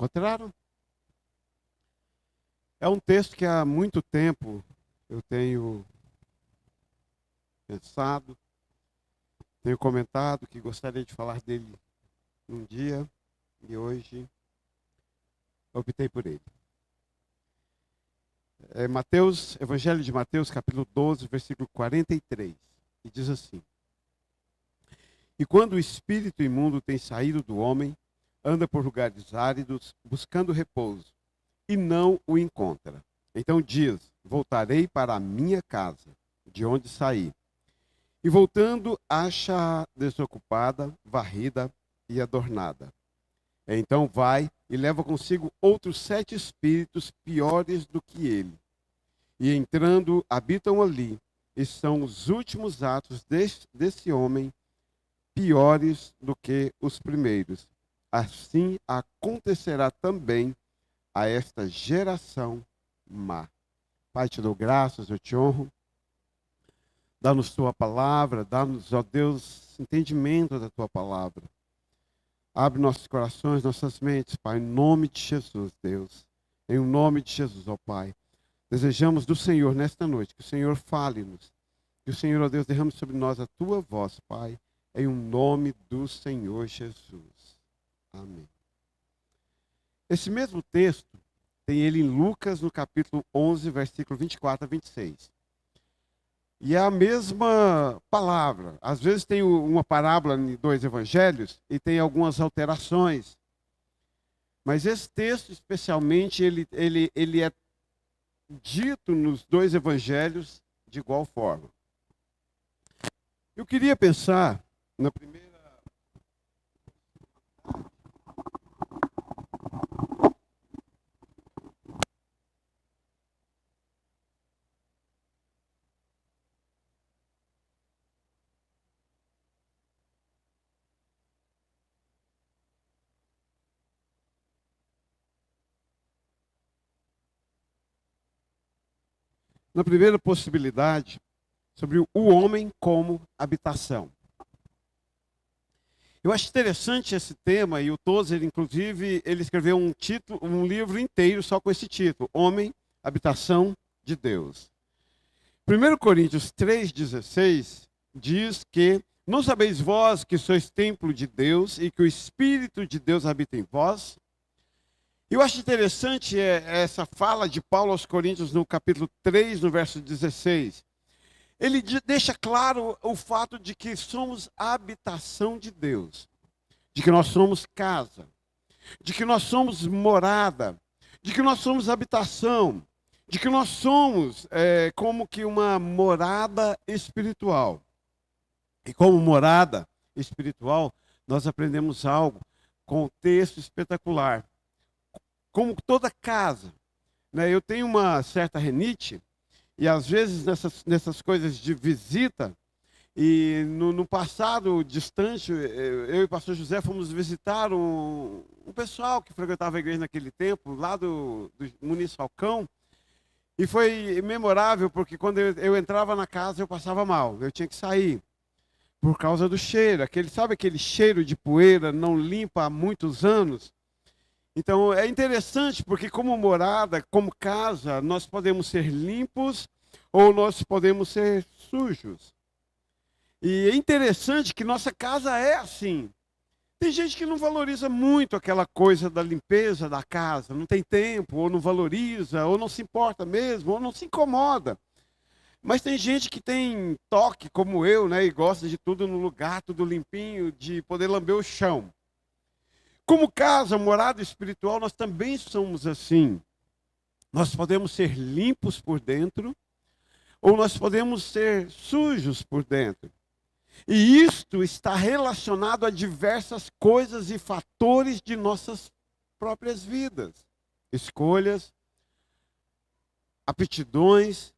Encontraram? É um texto que há muito tempo eu tenho pensado, tenho comentado que gostaria de falar dele um dia e hoje optei por ele. É Mateus, Evangelho de Mateus, capítulo 12, versículo 43, e diz assim: E quando o espírito imundo tem saído do homem, anda por lugares áridos, buscando repouso, e não o encontra. Então diz: Voltarei para a minha casa, de onde saí. E voltando, acha desocupada, varrida e adornada. Então vai e leva consigo outros 7 espíritos piores do que ele. E entrando, habitam ali. E são os últimos atos desse homem piores do que os primeiros. Assim acontecerá também a esta geração má. Pai, te dou graças, eu te honro. Dá-nos tua palavra, dá-nos, ó Deus, entendimento da tua palavra. Abre nossos corações, nossas mentes, Pai, em nome de Jesus, Deus. Em nome de Jesus, ó Pai. Desejamos do Senhor nesta noite, que o Senhor fale-nos. Que o Senhor, ó Deus, derrame sobre nós a tua voz, Pai. Em nome do Senhor Jesus. Amém. Esse mesmo texto tem ele em Lucas, no capítulo 11, versículo 24 a 26. E é a mesma palavra. Às vezes tem uma parábola em 2 evangelhos e tem algumas alterações. Mas esse texto, especialmente, ele é dito nos 2 evangelhos de igual forma. Eu queria pensar na primeira... Na primeira possibilidade, sobre o homem como habitação. Eu acho interessante esse tema, e o Tozer, inclusive, ele escreveu um livro inteiro só com esse título, Homem, Habitação de Deus. 1 Coríntios 3,16 diz que não sabeis vós que sois templo de Deus e que o Espírito de Deus habita em vós? Eu acho interessante essa fala de Paulo aos Coríntios no capítulo 3, no verso 16. Ele deixa claro o fato de que somos a habitação de Deus, de que nós somos casa, de que nós somos morada, de que nós somos habitação, de que nós somos como que uma morada espiritual. E como morada espiritual, nós aprendemos algo com um texto espetacular. Como toda casa, né? Eu tenho uma certa rinite, e às vezes nessas coisas de visita, e no passado distante, eu e o pastor José fomos visitar um pessoal que frequentava a igreja naquele tempo, lá do Muniz Falcão, e foi memorável, porque quando eu entrava na casa eu passava mal, eu tinha que sair, por causa do cheiro, sabe aquele cheiro de poeira não limpa há muitos anos? Então é interessante porque como morada, como casa, nós podemos ser limpos ou nós podemos ser sujos. E é interessante que nossa casa é assim. Tem gente que não valoriza muito aquela coisa da limpeza da casa, não tem tempo, ou não valoriza, ou não se importa mesmo, ou não se incomoda. Mas tem gente que tem toque como eu, né, e gosta de tudo no lugar, tudo limpinho, de poder lamber o chão. Como casa, morada espiritual, nós também somos assim. Nós podemos ser limpos por dentro, ou nós podemos ser sujos por dentro. E isto está relacionado a diversas coisas e fatores de nossas próprias vidas. Escolhas, aptidões,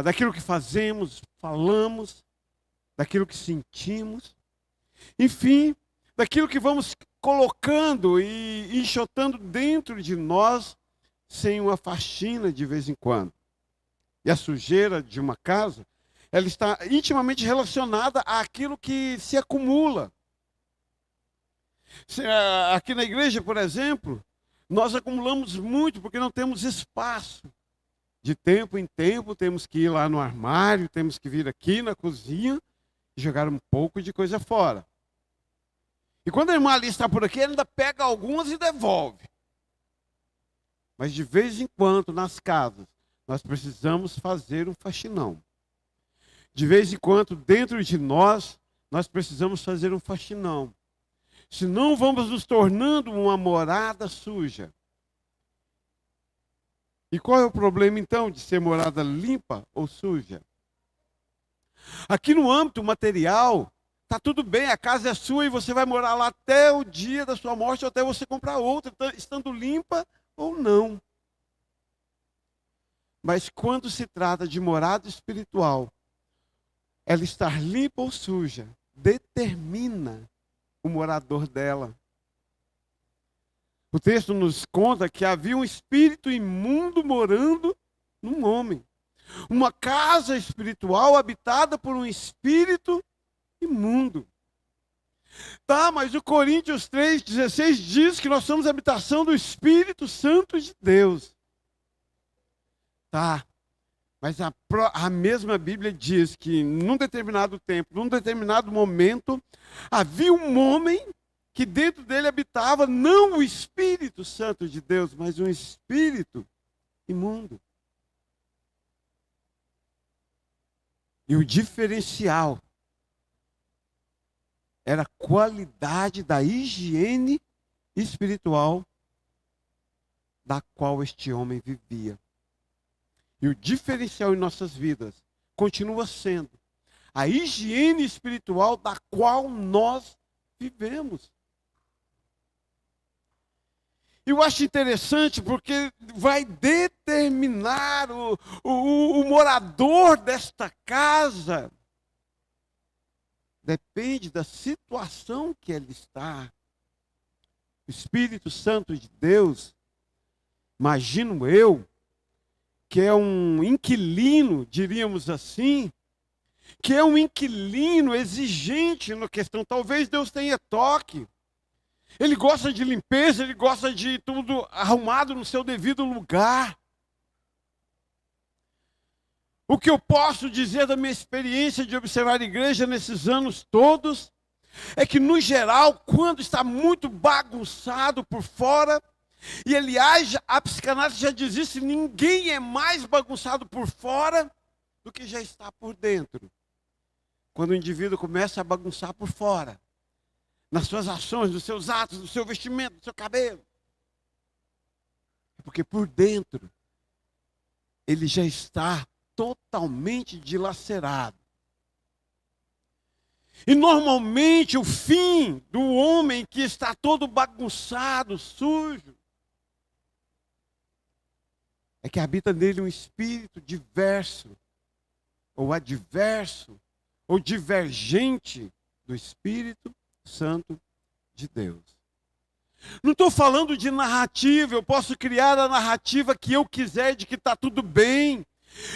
daquilo que fazemos, falamos, daquilo que sentimos. Enfim, daquilo que vamos colocando e enxotando dentro de nós sem uma faxina de vez em quando. E a sujeira de uma casa, ela está intimamente relacionada àquilo que se acumula. Aqui na igreja, por exemplo, Nós acumulamos muito porque não temos espaço. De tempo em tempo temos que ir lá no armário, temos que vir aqui na cozinha e jogar um pouco de coisa fora. E quando a irmã ali está por aqui, ela ainda pega algumas e devolve. Mas de vez em quando, nas casas, nós precisamos fazer um faxinão. De vez em quando, dentro de nós precisamos fazer um faxinão. Senão vamos nos tornando uma morada suja. E qual é o problema, então, de ser morada limpa ou suja? Aqui no âmbito material, está tudo bem, a casa é sua e você vai morar lá até o dia da sua morte ou até você comprar outra, estando limpa ou não. Mas quando se trata de morada espiritual, ela estar limpa ou suja determina o morador dela. O texto nos conta que havia um espírito imundo morando num homem. Uma casa espiritual habitada por um espírito imundo. Tá, mas o Coríntios 3,16 diz que nós somos habitação do Espírito Santo de Deus. Tá, mas a mesma Bíblia diz que num determinado tempo, num determinado momento, havia um homem que dentro dele habitava não o Espírito Santo de Deus, mas um espírito imundo. E o diferencial era a qualidade da higiene espiritual da qual este homem vivia. E o diferencial em nossas vidas continua sendo a higiene espiritual da qual nós vivemos. Eu acho interessante porque vai determinar o morador desta casa. Depende da situação que ele está. O Espírito Santo de Deus, imagino eu, que é um inquilino, diríamos assim, que é um inquilino exigente na questão. Talvez Deus tenha toque. Ele gosta de limpeza, ele gosta de tudo arrumado no seu devido lugar. O que eu posso dizer da minha experiência de observar a igreja nesses anos todos, é que no geral, quando está muito bagunçado por fora, e aliás, a psicanálise já diz isso, ninguém é mais bagunçado por fora do que já está por dentro. Quando o indivíduo começa a bagunçar por fora, nas suas ações, nos seus atos, no seu vestimento, no seu cabelo. É porque por dentro, ele já está totalmente dilacerado. E normalmente o fim do homem que está todo bagunçado, sujo, é que habita nele um espírito diverso, ou adverso, ou divergente do Espírito Santo de Deus. Não estou falando de narrativa, eu posso criar a narrativa que eu quiser de que está tudo bem.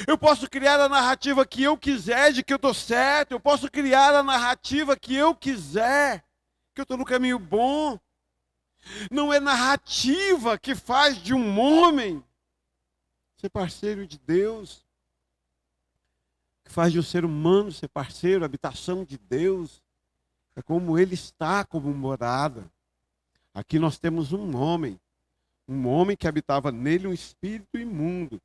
Eu posso criar a narrativa que eu quiser de que eu estou certo. Eu posso criar a narrativa que eu quiser, que eu estou no caminho bom. Não é narrativa que faz de um homem ser parceiro de Deus, que faz de um ser humano ser parceiro, habitação de Deus. É como ele está como morada. Aqui nós temos um homem que habitava nele um espírito imundo.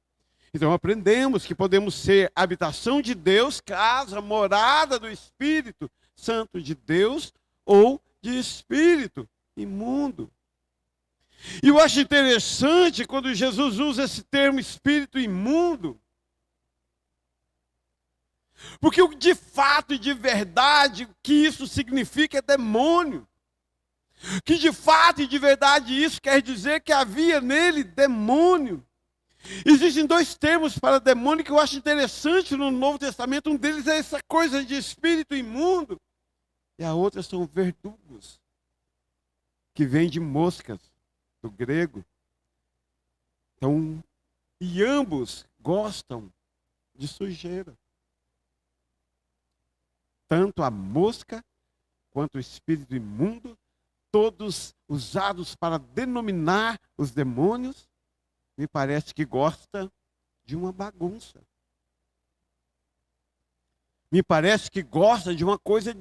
Então aprendemos que podemos ser habitação de Deus, casa, morada do Espírito Santo de Deus, ou de espírito imundo. E eu acho interessante quando Jesus usa esse termo espírito imundo, porque de fato e de verdade o que isso significa é demônio. Que de fato e de verdade isso quer dizer que havia nele demônio. Existem dois termos para demônio que eu acho interessante no Novo Testamento. Um deles é essa coisa de espírito imundo. E a outra são verdugos, que vem de moscas, do grego. Então, e ambos gostam de sujeira. Tanto a mosca quanto o espírito imundo, todos usados para denominar os demônios, me parece que gosta de uma bagunça. Me parece que gosta de uma coisa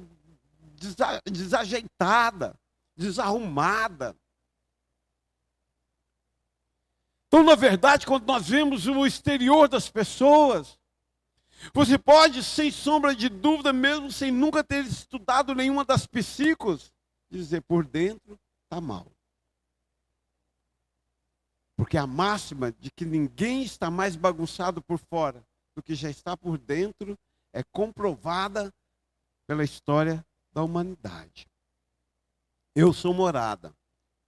desajeitada, desarrumada. Então, na verdade, quando nós vemos o exterior das pessoas, você pode, sem sombra de dúvida, mesmo sem nunca ter estudado nenhuma das psíquicos, dizer, por dentro está mal. Porque a máxima de que ninguém está mais bagunçado por fora do que já está por dentro é comprovada pela história da humanidade. Eu sou morada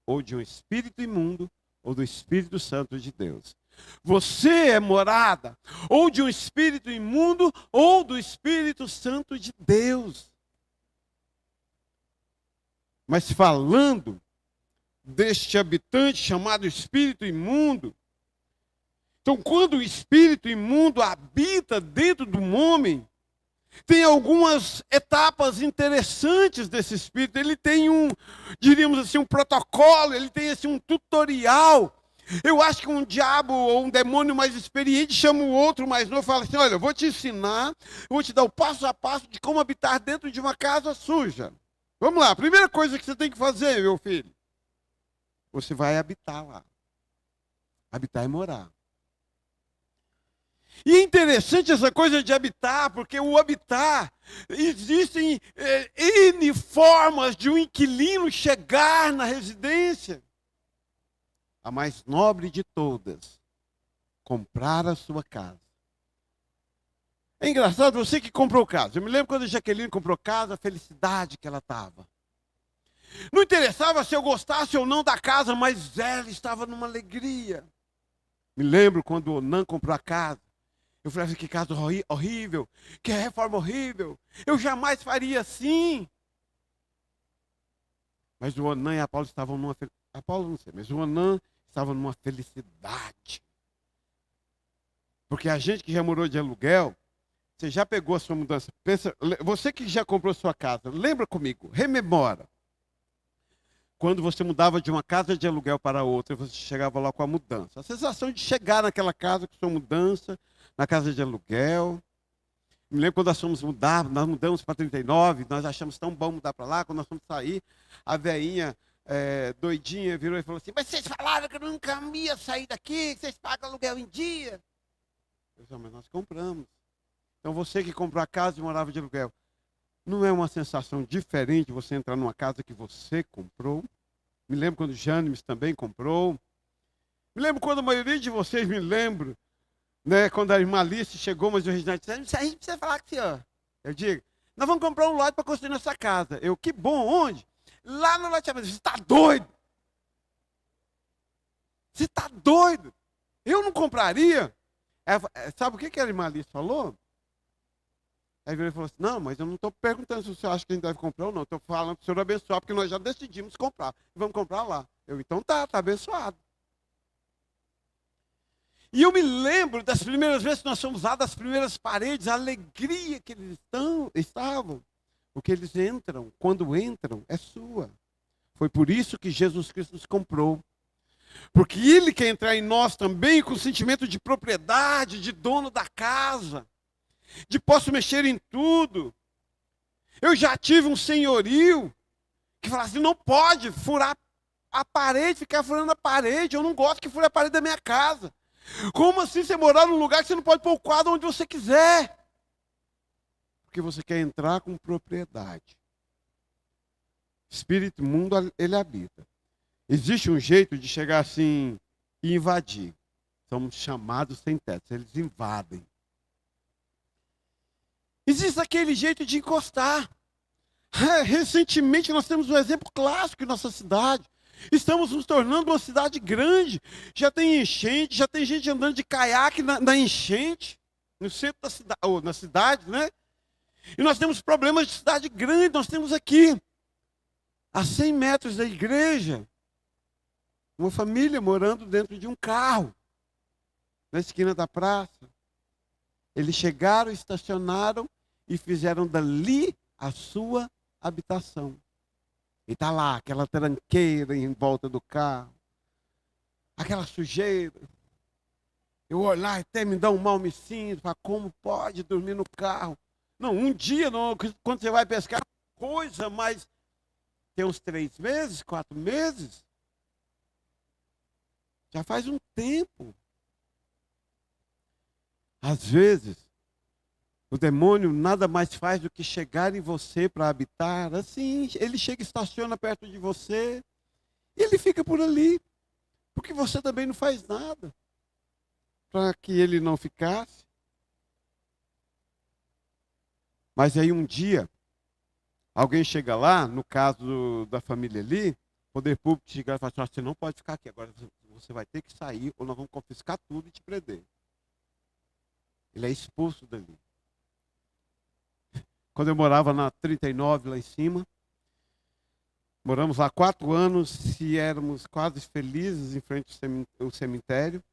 ou de um espírito imundo ou do Espírito Santo de Deus. Você é morada ou de um espírito imundo ou do Espírito Santo de Deus. Mas falando deste habitante chamado espírito imundo, então quando o espírito imundo habita dentro do homem, tem algumas etapas interessantes desse espírito. Ele tem diríamos assim, um protocolo, ele tem assim, um tutorial. Eu acho que um diabo ou um demônio mais experiente chama o outro mais novo e fala assim, olha, eu vou te ensinar, eu vou te dar o passo a passo de como habitar dentro de uma casa suja. Vamos lá, a primeira coisa que você tem que fazer, meu filho, você vai habitar lá. Habitar é morar. E é interessante essa coisa de habitar, porque o habitar, existem N formas de um inquilino chegar na residência. A mais nobre de todas, comprar a sua casa. É engraçado, você que comprou casa. Eu me lembro quando a Jaqueline comprou casa, a felicidade que ela estava. Não interessava se eu gostasse ou não da casa, mas ela estava numa alegria. Me lembro quando o Onan comprou a casa. Eu falei, que casa horrível, que reforma horrível. Eu jamais faria assim. Mas o Onan e a Paula estavam numa felicidade. A Paula não sei, mas o Onan estava numa felicidade. Porque a gente que já morou de aluguel, você já pegou a sua mudança. Pensa, você que já comprou sua casa, lembra comigo, rememora. Quando você mudava de uma casa de aluguel para outra, você chegava lá com a mudança. A sensação de chegar naquela casa com sua mudança, na casa de aluguel. Me lembro quando nós fomos mudar, nós mudamos para 39, nós achamos tão bom mudar para lá, quando nós fomos sair, a veinha doidinha virou e falou assim, mas vocês falaram que eu nunca ia sair daqui, que vocês pagam aluguel em dia. Eu disse, mas nós compramos. Então você que comprou a casa e morava de aluguel, não é uma sensação diferente você entrar numa casa que você comprou? Me lembro quando o Jânimes também comprou. Me lembro quando a maioria de vocês me lembram, né, quando a irmã Alice chegou, mas o Reginaldo disse, a gente precisa falar com o senhor. Eu digo, nós vamos comprar um lote para construir nossa casa. Eu, que bom, onde? Lá no lote. Você está doido? Você está doido? Eu não compraria. Sabe o que a irmã Alice falou? Aí ele falou assim, não, mas eu não estou perguntando se você acha que a gente deve comprar ou não. Estou falando para o senhor abençoar, porque nós já decidimos comprar. Vamos comprar lá. Eu, então tá abençoado. E eu me lembro das primeiras vezes que nós fomos lá, das primeiras paredes, a alegria que eles estavam. Porque eles entram, quando entram, é sua. Foi por isso que Jesus Cristo nos comprou. Porque Ele quer entrar em nós também com o sentimento de propriedade, de dono da casa. De posso mexer em tudo. Eu já tive um senhorio que falava assim, não pode furar a parede, ficar furando a parede. Eu não gosto que fure a parede da minha casa. Como assim você morar num lugar que você não pode pôr o quadro onde você quiser? Porque você quer entrar com propriedade. Espírito imundo, ele habita. Existe um jeito de chegar assim e invadir. Somos chamados sem teto, eles invadem. Existe aquele jeito de encostar. Recentemente nós temos um exemplo clássico em nossa cidade. Estamos nos tornando uma cidade grande. Já tem enchente, já tem gente andando de caiaque na enchente, no centro da cidade, ou na cidade, né? E nós temos problemas de cidade grande. Nós temos aqui, a 100 metros da igreja, uma família morando dentro de um carro, na esquina da praça. Eles chegaram, estacionaram e fizeram dali a sua habitação. E está lá, aquela tranqueira em volta do carro, aquela sujeira. Eu olho lá, até me dá um mal me sinto, falo, como pode dormir no carro? Não, um dia, não, quando você vai pescar, coisa, mas tem uns 3 meses, 4 meses. Já faz um tempo. Às vezes, o demônio nada mais faz do que chegar em você para habitar. Assim, ele chega e estaciona perto de você. E ele fica por ali. Porque você também não faz nada para que ele não ficasse. Mas aí um dia, alguém chega lá, no caso da família ali, o poder público chega e fala assim, você não pode ficar aqui, agora você vai ter que sair ou nós vamos confiscar tudo e te prender. Ele é expulso dali. Quando eu morava na 39 lá em cima, moramos lá 4 anos e éramos quase felizes em frente ao cemitério,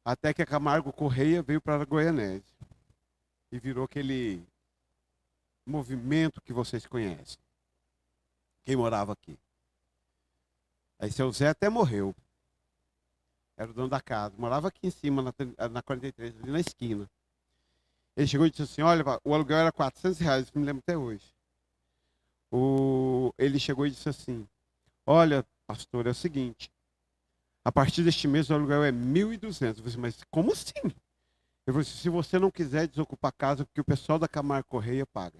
até que a Camargo Correia veio para a Goianésia e virou aquele movimento que vocês conhecem. Quem morava aqui. Aí seu Zé até morreu. Era o dono da casa. Morava aqui em cima, na 43, ali na esquina. Ele chegou e disse assim, olha, o aluguel era R$400, me lembro até hoje. Ele chegou e disse assim, olha, pastor, é o seguinte, a partir deste mês o aluguel é R$1.200. Eu disse, mas como assim? Eu falei assim, se você não quiser desocupar a casa, porque o pessoal da Camargo Correia paga.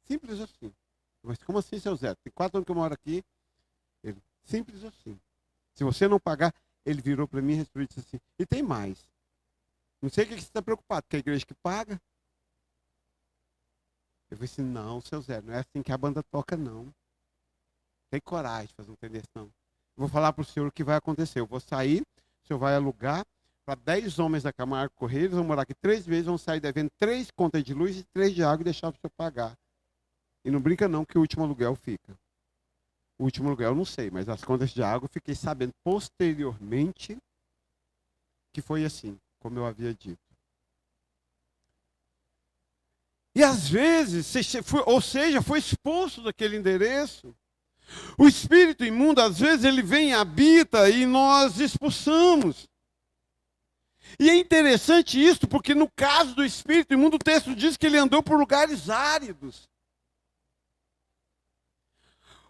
Simples assim. Mas como assim, seu Zé? Tem 4 anos que eu moro aqui. Ele, simples assim. Se você não pagar, ele virou para mim e respondeu e disse assim, e tem mais. Não sei o que você está preocupado, porque é a igreja que paga. Eu falei assim, não, seu Zé, não é assim que a banda toca, não. Tem coragem de fazer uma intervenção. Eu vou falar para o senhor o que vai acontecer. Eu vou sair, o senhor vai alugar para 10 homens da Camargo Correia, eles vão morar aqui 3 meses, vão sair devendo 3 contas de luz e 3 de água e deixar para o senhor pagar. E não brinca não que o último aluguel fica. O último aluguel eu não sei, mas as contas de água eu fiquei sabendo posteriormente que foi assim, como eu havia dito. E às vezes, foi expulso daquele endereço. O espírito imundo, às vezes, ele vem e habita e nós expulsamos. E é interessante isso, porque no caso do espírito imundo, o texto diz que ele andou por lugares áridos.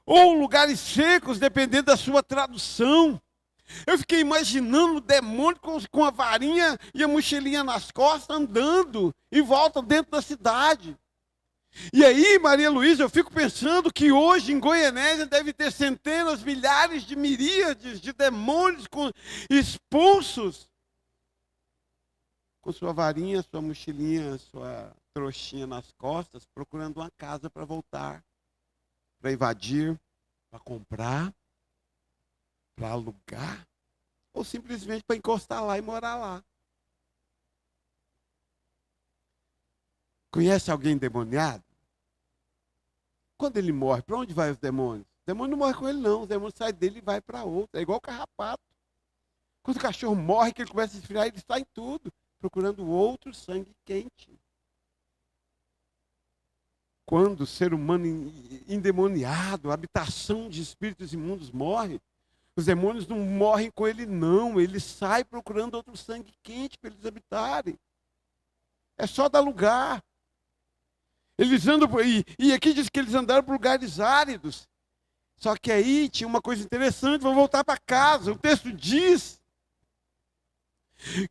Ou lugares secos, dependendo da sua tradução. Eu fiquei imaginando o demônio com a varinha e a mochilinha nas costas, andando em volta dentro da cidade. E aí, Maria Luísa, eu fico pensando que hoje em Goianésia deve ter centenas, milhares de miríades de demônios expulsos. Com sua varinha, sua mochilinha, sua trouxinha nas costas, procurando uma casa para voltar. Para invadir, para comprar, para alugar, ou simplesmente para encostar lá e morar lá. Conhece alguém endemoniado? Quando ele morre, para onde vai os demônios? O demônio não morre com ele não, o demônio sai dele e vai para outro. É igual o carrapato. Quando o cachorro morre, que ele começa a esfriar, ele sai em tudo, procurando outro sangue quente. Quando o ser humano endemoniado, habitação de espíritos imundos morre, os demônios não morrem com ele não, ele sai procurando outro sangue quente para eles habitarem. É só dar lugar. Eles andam por aí, e aqui diz que eles andaram por lugares áridos. Só que aí tinha uma coisa interessante, vão voltar para casa. O texto diz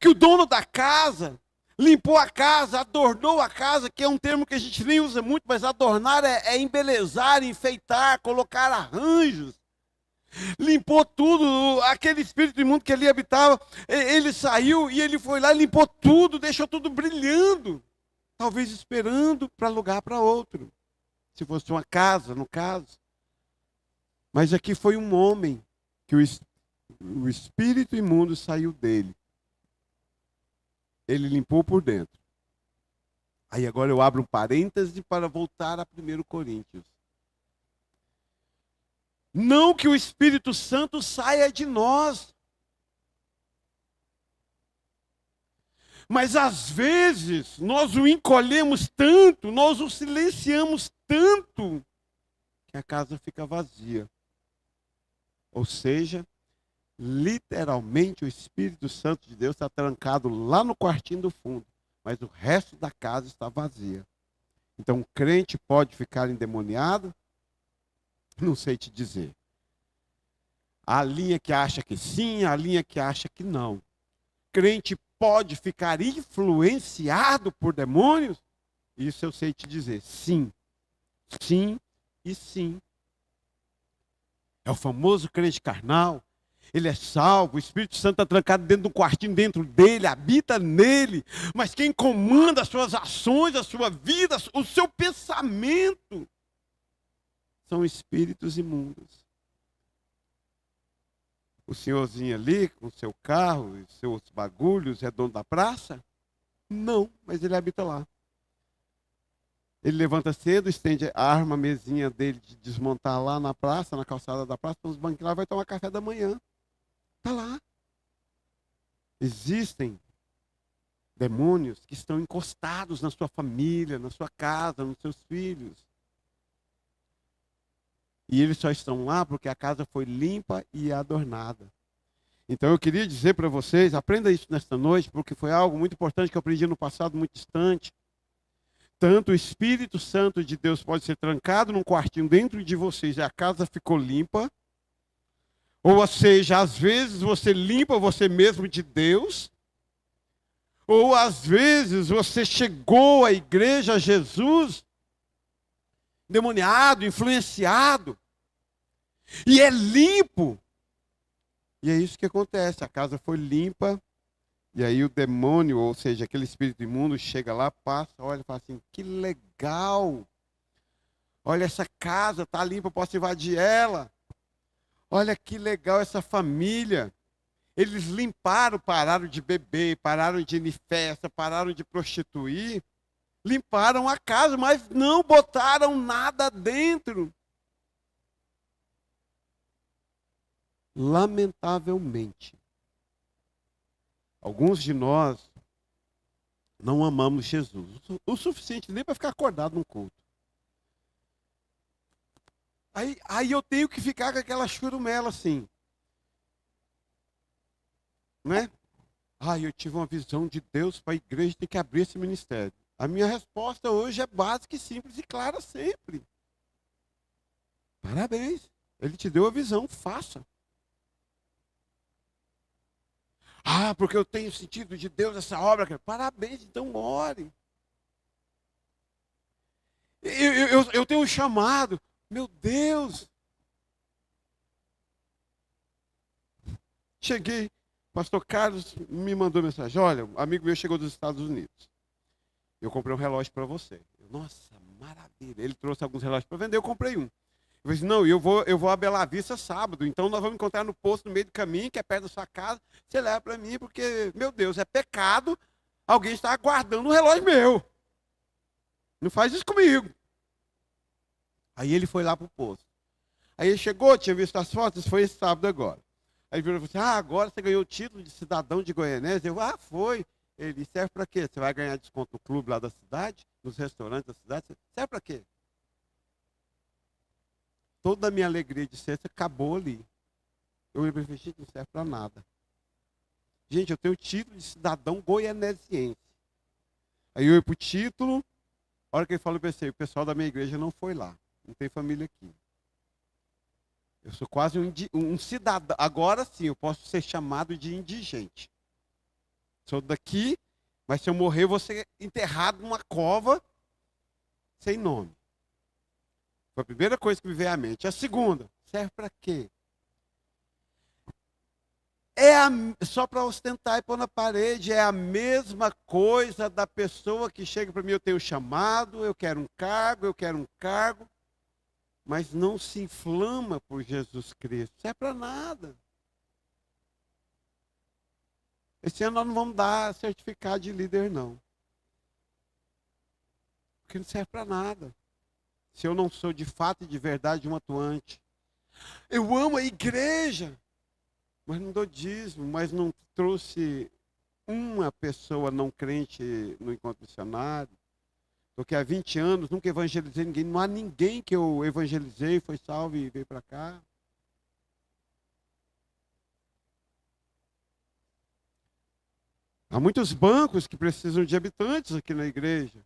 que o dono da casa limpou a casa, adornou a casa, que é um termo que a gente nem usa muito, mas adornar é embelezar, enfeitar, colocar arranjos. Limpou tudo, aquele espírito imundo que ali habitava, ele saiu e ele foi lá, limpou tudo, deixou tudo brilhando. Talvez esperando para alugar para outro. Se fosse uma casa, no caso. Mas aqui foi um homem que o espírito imundo saiu dele. Ele limpou por dentro. Aí agora eu abro um parêntese para voltar a 1 Coríntios. Não que o Espírito Santo saia de nós. Mas às vezes nós o encolhemos tanto, nós o silenciamos tanto, que que a casa fica vazia. Ou seja, literalmente o Espírito Santo de Deus está trancado lá no quartinho do fundo, mas o resto da casa está vazia. Então o crente pode ficar endemoniado? Não sei te dizer. Há a linha que acha que sim, há a linha que acha que não. Crente pode ficar influenciado por demônios? Isso eu sei te dizer, sim. Sim e sim. É o famoso crente carnal. Ele é salvo, o Espírito Santo está trancado dentro de um quartinho dentro dele, habita nele. Mas quem comanda as suas ações, a sua vida, o seu pensamento, são espíritos imundos. O senhorzinho ali, com seu carro e seus bagulhos, é dono da praça? Não, mas ele habita lá. Ele levanta cedo, estende a arma, a mesinha dele de desmontar lá na praça, na calçada da praça, põe os banquinhos lá, vai tomar café da manhã. Está lá. Existem demônios que estão encostados na sua família, na sua casa, nos seus filhos. E eles só estão lá porque a casa foi limpa e adornada. Então eu queria dizer para vocês, aprenda isso nesta noite, porque foi algo muito importante que eu aprendi no passado muito distante. Tanto o Espírito Santo de Deus pode ser trancado num quartinho dentro de vocês e a casa ficou limpa. Ou seja, às vezes você limpa você mesmo de Deus. Ou às vezes você chegou à igreja, a Jesus, demoniado, influenciado. E é limpo. E é isso que acontece. A casa foi limpa. E aí o demônio, ou seja, aquele espírito imundo, chega lá, passa, olha e fala assim, que legal. Olha, essa casa está limpa, eu posso invadir ela. Olha que legal essa família. Eles limparam, pararam de beber, pararam de ir em festa, pararam de prostituir. Limparam a casa, mas não botaram nada dentro. Lamentavelmente, alguns de nós não amamos Jesus o suficiente nem para ficar acordado num culto. Aí eu tenho que ficar com aquela churumela assim. Né? Eu tive uma visão de Deus para a igreja, tem que abrir esse ministério. A minha resposta hoje é básica e simples e clara sempre. Parabéns. Ele te deu a visão, faça. Porque eu tenho sentido de Deus essa obra. Parabéns, então ore. Eu tenho um chamado. Meu Deus. Cheguei. Pastor Carlos me mandou mensagem. Olha, um amigo meu chegou dos Estados Unidos. Eu comprei um relógio para você. Nossa, maravilha. Ele trouxe alguns relógios para vender, eu comprei um. Eu falei assim, não, eu vou a Bela Vista sábado, então nós vamos encontrar no posto no meio do caminho, que é perto da sua casa. Você leva para mim, porque, meu Deus, é pecado alguém estar aguardando um relógio meu. Não faz isso comigo. Aí ele foi lá para o posto. Aí ele chegou, tinha visto as fotos, foi esse sábado agora. Aí virou e falou assim, agora você ganhou o título de cidadão de Goianésia. Eu, foi. Ele, serve para quê? Você vai ganhar desconto no clube lá da cidade, nos restaurantes da cidade? Serve para quê? Toda a minha alegria de ser acabou ali. Eu me falei, gente, não serve para nada. Gente, eu tenho o título de cidadão goianesiense. Aí eu ia para o título, a hora que ele falou, eu pensei, o pessoal da minha igreja não foi lá. Não tem família aqui. Eu sou quase um cidadão. Agora sim, eu posso ser chamado de indigente. Sou daqui, mas se eu morrer, eu vou ser enterrado numa cova sem nome. Foi a primeira coisa que me veio à mente. A segunda, serve para quê? Só para ostentar e pôr na parede. É a mesma coisa da pessoa que chega para mim, eu tenho chamado, eu quero um cargo, mas não se inflama por Jesus Cristo. Não serve para nada. Esse ano nós não vamos dar certificado de líder, não. Porque não serve para nada. Se eu não sou de fato e de verdade um atuante. Eu amo a igreja, mas não dou dízimo, mas não trouxe uma pessoa não crente no encontro missionário. Estou aqui há 20 anos, nunca evangelizei ninguém. Não há ninguém que eu evangelizei, foi salvo e veio para cá. Há muitos bancos que precisam de habitantes aqui na igreja.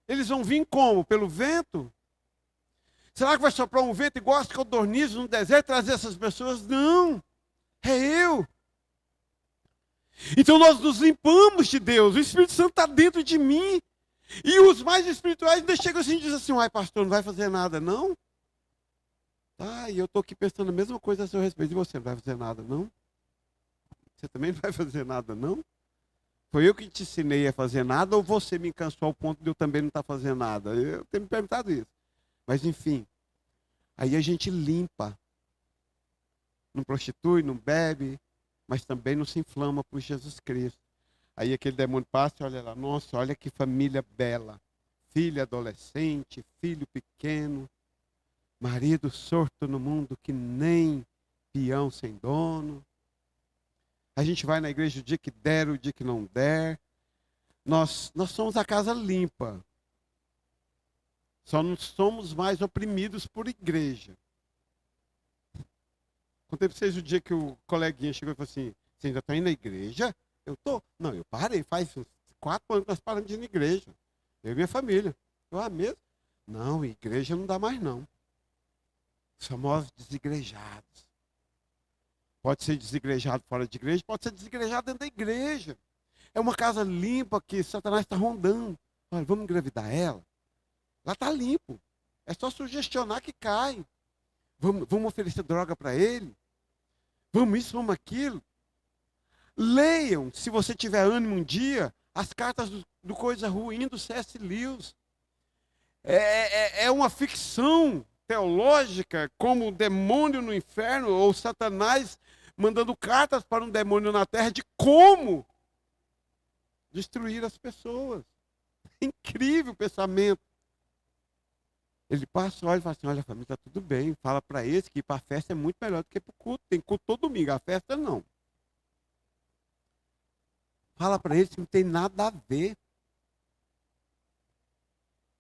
Eles vão vir como? Pelo vento? Será que vai soprar um vento igual as codornizes no deserto trazer essas pessoas? Não, é eu. Então nós nos limpamos de Deus. O Espírito Santo está dentro de mim. E os mais espirituais ainda chegam assim e dizem assim, ai pastor, não vai fazer nada, não? Ah, e eu estou aqui pensando a mesma coisa a seu respeito. E você não vai fazer nada, não? Você também não vai fazer nada, não? Foi eu que te ensinei a fazer nada ou você me cansou ao ponto de eu também não estar fazendo nada? Eu tenho me perguntado isso. Mas enfim, aí a gente limpa. Não prostitui, não bebe, mas também não se inflama por Jesus Cristo. Aí aquele demônio passa e olha lá, nossa, olha que família bela. Filho adolescente, filho pequeno, marido sorto no mundo que nem peão sem dono. A gente vai na igreja o dia que der, o dia que não der. Nós somos a casa limpa. Só não somos mais oprimidos por igreja. Contei para vocês o dia que o coleguinha chegou e falou assim, você ainda está indo na igreja? Eu tô. Não, eu parei, faz uns 4 anos que nós paramos de ir na igreja. Eu e minha família. Eu, mesmo? Não, igreja não dá mais não. Somos desigrejados. Pode ser desigrejado fora de igreja, pode ser desigrejado dentro da igreja. É uma casa limpa que Satanás está rondando. Olha, vamos engravidar ela? Lá está limpo. É só sugestionar que cai. Vamos oferecer droga para ele? Vamos isso, vamos aquilo? Leiam, se você tiver ânimo um dia, as cartas do Coisa Ruim do C.S. Lewis. É uma ficção teológica, como o demônio no inferno, ou Satanás mandando cartas para um demônio na terra de como destruir as pessoas. É incrível o pensamento. Ele passa, olha e fala assim, olha, família, está tudo bem. Fala para esse que ir para a festa é muito melhor do que para o culto. Tem culto todo domingo, a festa não. Fala para eles que não tem nada a ver.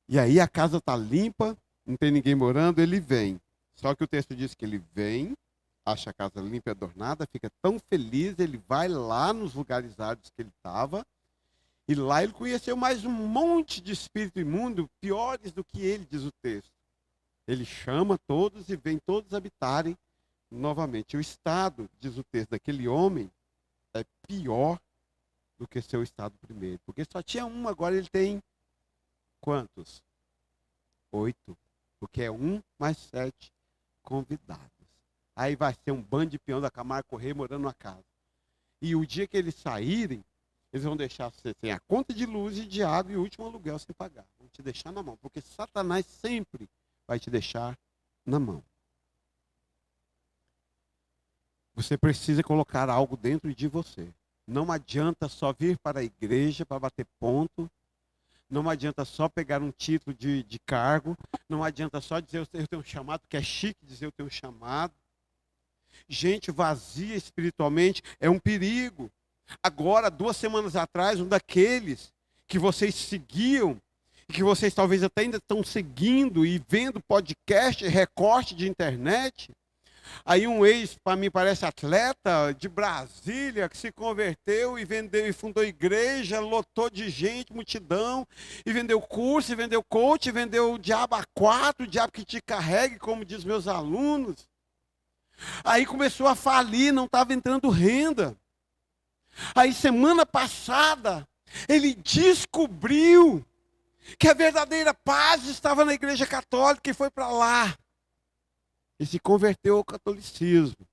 E aí a casa está limpa, não tem ninguém morando, ele vem. Só que o texto diz que ele vem, acha a casa limpa e adornada, fica tão feliz, ele vai lá nos lugares áridos que ele estava, e lá ele conheceu mais um monte de espírito imundo, piores do que ele, diz o texto. Ele chama todos e vem todos habitarem novamente. O estado, diz o texto, daquele homem é pior do que seu estado primeiro. Porque só tinha um, agora ele tem quantos? 8. Porque é 1 mais 7 convidados. Aí vai ser um bando de peão da Camargo Correia morando na casa. E o dia que eles saírem, eles vão deixar você sem a conta de luz e de água e o último aluguel sem pagar. Vão te deixar na mão. Porque Satanás sempre vai te deixar na mão. Você precisa colocar algo dentro de você. Não adianta só vir para a igreja para bater ponto. Não adianta só pegar um título de cargo. Não adianta só dizer eu tenho um chamado, porque é chique dizer eu tenho um chamado. Gente vazia espiritualmente é um perigo. Agora, 2 semanas atrás, um daqueles que vocês seguiam, e que vocês talvez até ainda estão seguindo e vendo podcast, recorte de internet. Aí um ex, para mim parece atleta, de Brasília, que se converteu e vendeu e fundou igreja, lotou de gente, multidão, e vendeu curso, e vendeu coach, e vendeu o diabo A4, o diabo que te carregue, como diz meus alunos. Aí começou a falir, não estava entrando renda. Aí semana passada, ele descobriu que a verdadeira paz estava na igreja católica e foi para lá. E se converteu ao catolicismo.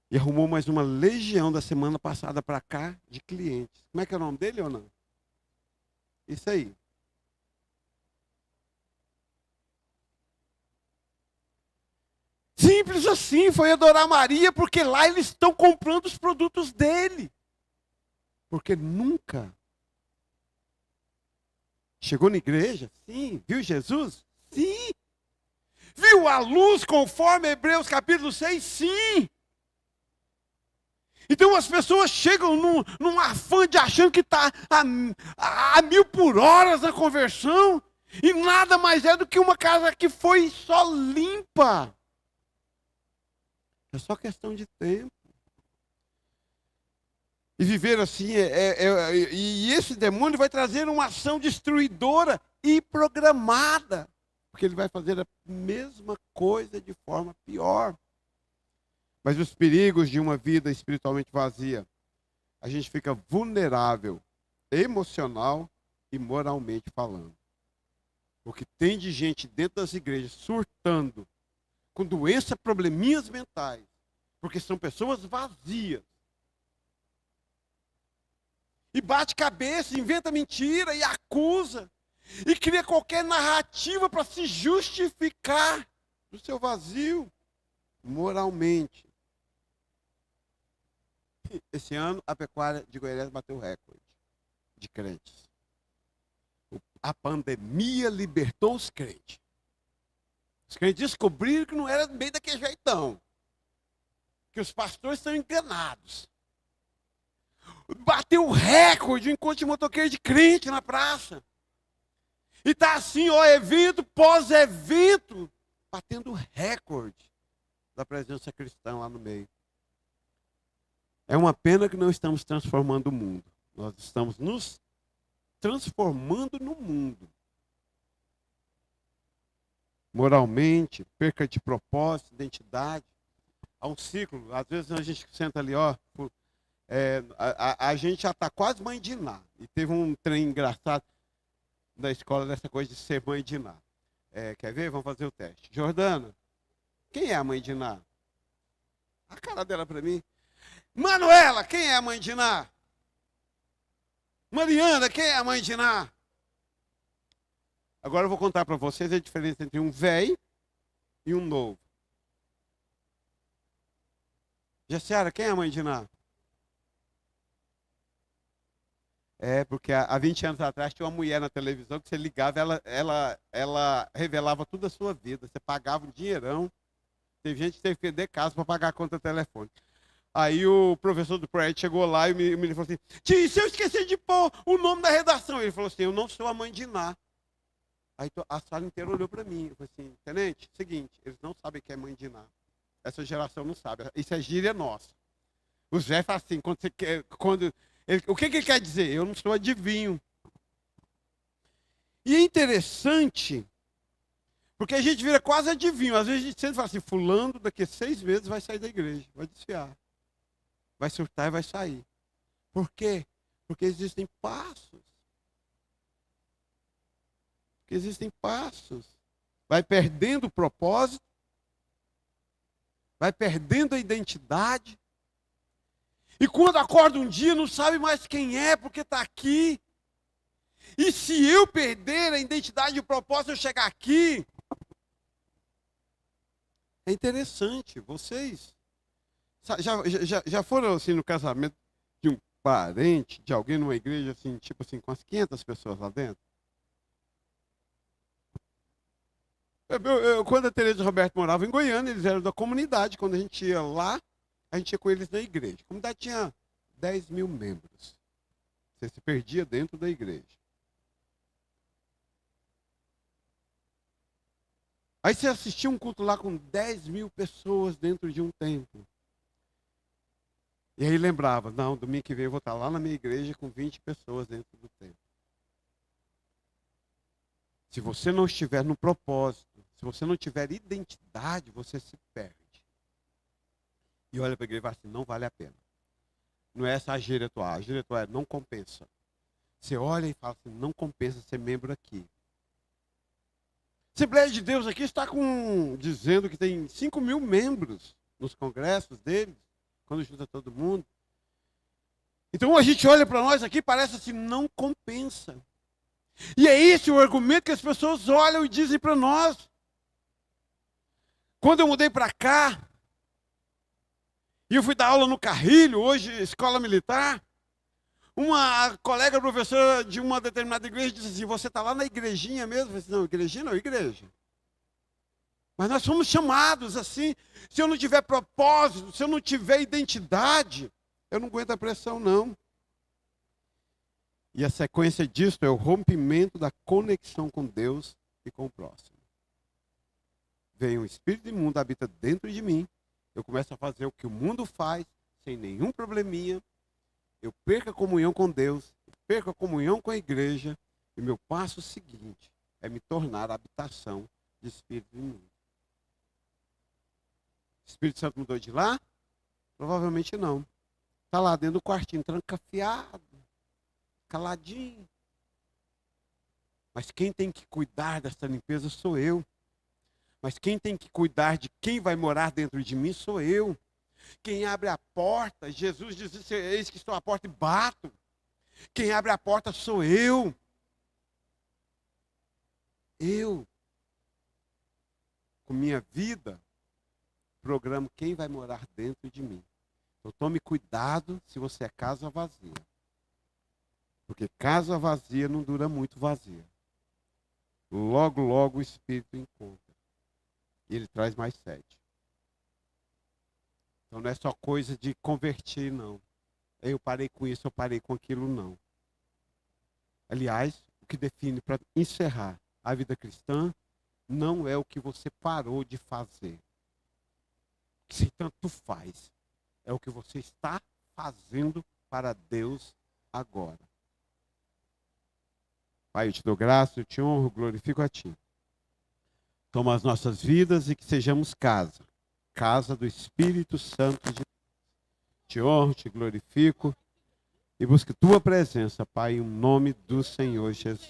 E arrumou mais uma legião da semana passada para cá de clientes. Como é que é o nome dele ou não? Isso aí. Simples assim, foi adorar Maria, porque lá eles estão comprando os produtos dele. Porque nunca chegou na igreja? Sim. Viu Jesus? Sim. Viu a luz conforme Hebreus capítulo 6? Sim. Então as pessoas chegam num afã de achando que está a 1000 por hora na conversão, e nada mais é do que uma casa que foi só limpa. É só questão de tempo. E viver assim, e esse demônio vai trazer uma ação destruidora e programada, porque ele vai fazer a mesma coisa de forma pior. Mas os perigos de uma vida espiritualmente vazia, a gente fica vulnerável, emocional e moralmente falando. Porque tem de gente dentro das igrejas surtando, com doença, probleminhas mentais, porque são pessoas vazias. E bate cabeça, inventa mentira e acusa. E cria qualquer narrativa para se justificar do seu vazio moralmente. Esse ano a pecuária de Goiás bateu recorde de crentes. A pandemia libertou os crentes. Os crentes descobriram que não era bem daquele jeitão. Que os pastores estão enganados. Bateu recorde o encontro de motoqueiro de crente na praça. E está assim, ó, evento pós-evento, batendo recorde da presença cristã lá no meio. É uma pena que não estamos transformando o mundo. Nós estamos nos transformando no mundo. Moralmente, perca de propósito, identidade. Há um ciclo, às vezes a gente senta ali, ó. A gente já está quase mãe de Iná. E teve um trem engraçado da escola dessa coisa de ser mãe de Iná. Quer ver? Vamos fazer o teste. Jordana, quem é a mãe de Iná? A cara dela para mim. Manuela, quem é a mãe de Iná? Mariana, quem é a mãe de Iná? Agora eu vou contar para vocês a diferença entre um velho e um novo. Jaciara, quem é a mãe de Iná? Porque há 20 anos atrás tinha uma mulher na televisão que você ligava, ela revelava tudo a sua vida. Você pagava um dinheirão. Teve gente que teve que perder casa para pagar a conta telefônica. Aí o professor do prédio chegou lá e me falou assim: tio, se eu esquecer de pôr o nome da redação? Ele falou assim: eu não sou a mãe de Iná. Aí a sala inteira olhou para mim. Eu falei assim: tenente, seguinte, eles não sabem que é mãe de Iná. Essa geração não sabe. Isso é gíria nossa. Os velhos falam assim, o que ele quer dizer? Eu não sou adivinho. E é interessante, porque a gente vira quase adivinho. Às vezes a gente sempre fala assim: fulano daqui a 6 meses vai sair da igreja, vai desfiar. Vai surtar e vai sair. Por quê? Porque existem passos. Porque existem passos. Vai perdendo o propósito. Vai perdendo a identidade. E quando acorda um dia, não sabe mais quem é, porque está aqui. E se eu perder a identidade e o propósito, eu chegar aqui. É interessante, vocês já foram assim no casamento de um parente, de alguém numa igreja, assim, tipo assim, com as 500 pessoas lá dentro? Quando a Tereza e o Roberto moravam em Goiânia, eles eram da comunidade. Quando a gente ia lá, a gente ia com eles na igreja. A comunidade tinha 10 mil membros. Você se perdia dentro da igreja. Aí você assistia um culto lá com 10 mil pessoas dentro de um templo. E aí lembrava: não, domingo que vem eu vou estar lá na minha igreja com 20 pessoas dentro do templo. Se você não estiver no propósito, se você não tiver identidade, você se perde. E olha para a igreja e fala assim: não vale a pena. Não é essa a gíria atual. A gíria atual não compensa. Você olha e fala assim: não compensa ser membro aqui. A Assembleia de Deus aqui está dizendo que tem 5 mil membros nos congressos deles, quando junta todo mundo. Então a gente olha para nós aqui e parece assim: não compensa. E é esse o argumento que as pessoas olham e dizem para nós. Quando eu mudei para cá, e eu fui dar aula no Carrilho, hoje escola militar, uma colega professora de uma determinada igreja disse assim: você está lá na igrejinha mesmo? Eu disse: não, igrejinha não, igreja. Mas nós somos chamados assim. Se eu não tiver propósito, se eu não tiver identidade, Eu não aguento a pressão, não. E a sequência disso é o rompimento da conexão com Deus e com o próximo. Vem um espírito imundo, habita dentro de mim. Eu começo a fazer o que o mundo faz, sem nenhum probleminha. Eu perco a comunhão com Deus, eu perco a comunhão com a igreja. E meu passo seguinte é me tornar a habitação de espírito imundo. O Espírito Santo mudou de lá? Provavelmente não. Está lá dentro do quartinho, trancafiado, caladinho. Mas quem tem que cuidar dessa limpeza sou eu. Mas quem tem que cuidar de quem vai morar dentro de mim sou eu. Quem abre a porta, Jesus diz, eis que estou à porta e bato. Quem abre a porta sou eu. Eu, com minha vida, programo quem vai morar dentro de mim. Então tome cuidado se você é casa vazia. Porque casa vazia não dura muito vazia. Logo, logo o Espírito encontra. E ele traz mais sede. Então não é só coisa de convertir, não. Eu parei com isso, eu parei com aquilo, não. Aliás, o que define para encerrar a vida cristã não é o que você parou de fazer. Que se tanto faz. É o que você está fazendo para Deus agora. Pai, eu te dou graça, eu te honro, glorifico a ti. Toma as nossas vidas e que sejamos casa. Casa do Espírito Santo de Deus. Te honro, te glorifico e busque tua presença, Pai, em nome do Senhor Jesus.